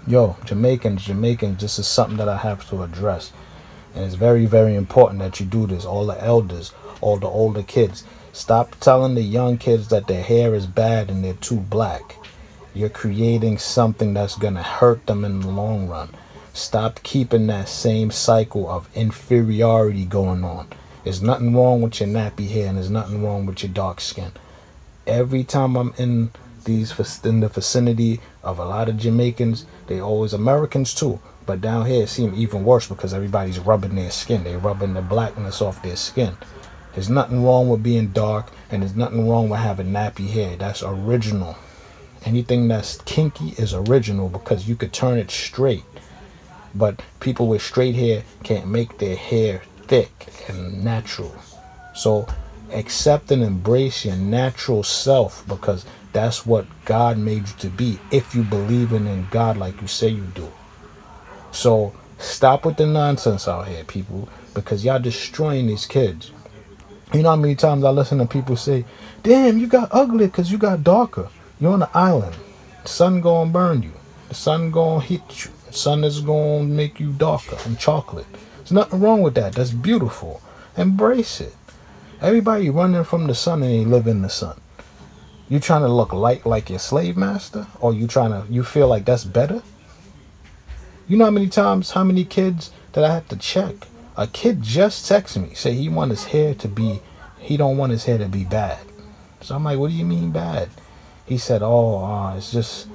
Yo, Jamaicans, this is something that I have to address. And it's very, very important that you do this. All the elders, all the older kids. Stop telling the young kids that their hair is bad and they're too black. You're creating something that's going to hurt them in the long run. Stop keeping that same cycle of inferiority going on. There's nothing wrong with your nappy hair and there's nothing wrong with your dark skin. Every time I'm in the vicinity of a lot of Jamaicans, they always Americans too, but down here it seems even worse because everybody's rubbing their skin. They're rubbing the blackness off their skin. There's nothing wrong with being dark and there's nothing wrong with having nappy hair. That's original. Anything that's kinky is original because you could turn it straight. But people with straight hair can't make their hair thick and natural. So accept and embrace your natural self because that's what God made you to be if you believe in God like you say you do. So stop with the nonsense out here, people, because y'all destroying these kids. You know how many times I listen to people say, damn, you got ugly because you got darker. You're on an island. The sun gonna burn you. The sun gonna hit you. The sun is gonna make you darker and chocolate. There's nothing wrong with that. That's beautiful. Embrace it. Everybody running from the sun and they live in the sun. You trying to look like your slave master? Or you feel like that's better? You know how many kids that I had to check? A kid just texted me, say he don't want his hair to be bad. So I'm like, what do you mean bad? He said, it's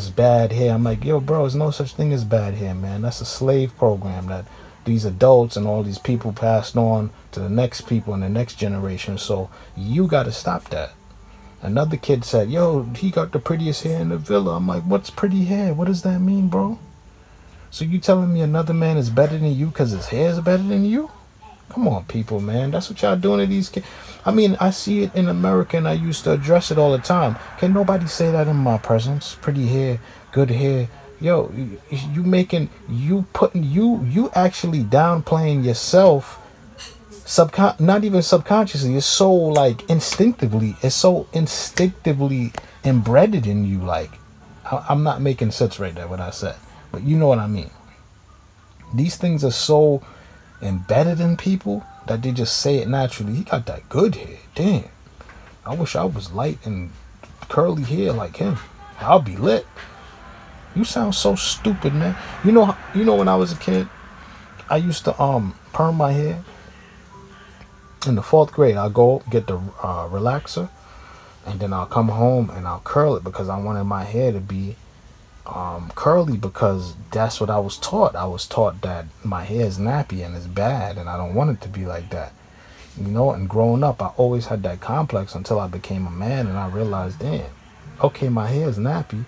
bad hair. I'm like, yo, bro, there's no such thing as bad hair, man. That's a slave program that these adults and all these people passed on to the next people in the next generation. So you got to stop that. Another kid said, yo, he got the prettiest hair in the villa. I'm like, what's pretty hair? What does that mean, bro? So you telling me another man is better than you because his hair is better than you? Come on, people, man. That's what y'all doing to these kids. I mean, I see it in America and I used to address it all the time. Can nobody say that in my presence? Pretty hair, good hair. Yo, you actually downplaying yourself. Not even subconsciously, it's so instinctively embedded in you. I'm not making sense right there what I said, but you know what I mean. These things are so embedded in people that they just say it naturally. He got that good hair. Damn, I wish I was light and curly hair like him. I'll be lit. You sound so stupid, man. You know when I was a kid, I used to perm my hair. In the 4th grade, I'll go get the relaxer, and then I'll come home and I'll curl it because I wanted my hair to be curly because that's what I was taught. I was taught that my hair is nappy and it's bad and I don't want it to be like that. And growing up, I always had that complex until I became a man and I realized, damn, okay, my hair is nappy,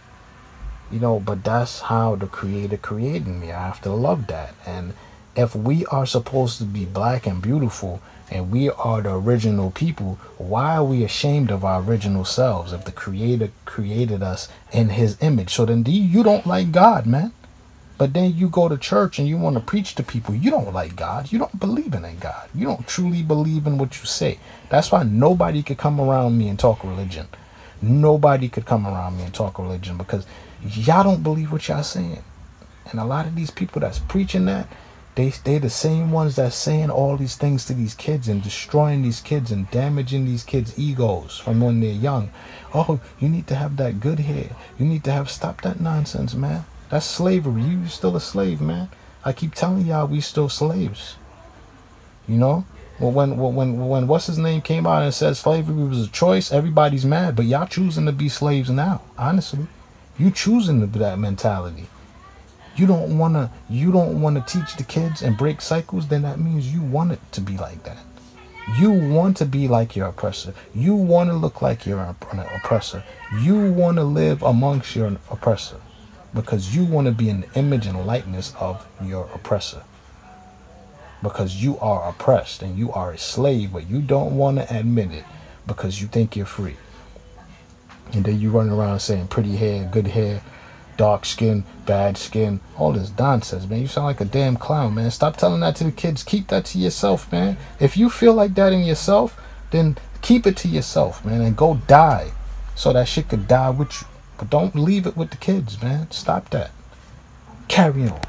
but that's how the Creator created me. I have to love that. And if we are supposed to be black and beautiful and we are the original people, why are we ashamed of our original selves if the Creator created us in His image? So then you don't like God, man. But then you go to church and you want to preach to people. You don't like God. You don't believe in God. You don't truly believe in what you say. That's why nobody could come around me and talk religion. Nobody could come around me and talk religion because y'all don't believe what y'all saying. And a lot of these people that's preaching that, They the same ones that's saying all these things to these kids and destroying these kids and damaging these kids' egos from when they're young. Oh, you need to have that good hair. You need to stop that nonsense, man. That's slavery. You still a slave, man. I keep telling y'all we still slaves. Well, when what's his name came out and said slavery was a choice, everybody's mad. But y'all choosing to be slaves now. Honestly, you choosing that mentality. You don't wanna teach the kids and break cycles, then that means you want it to be like that. You want to be like your oppressor. You want to look like your oppressor. You want to live amongst your oppressor because you want to be in the image and likeness of your oppressor. Because you are oppressed and you are a slave, but you don't want to admit it because you think you're free. And then you run around saying pretty hair, good hair, dark skin, bad skin, all this nonsense, man. You sound like a damn clown, man. Stop telling that to the kids. Keep that to yourself, man. If you feel like that in yourself, then keep it to yourself, man, and go die so that shit could die with you. But don't leave it with the kids, man. Stop that. Carry on.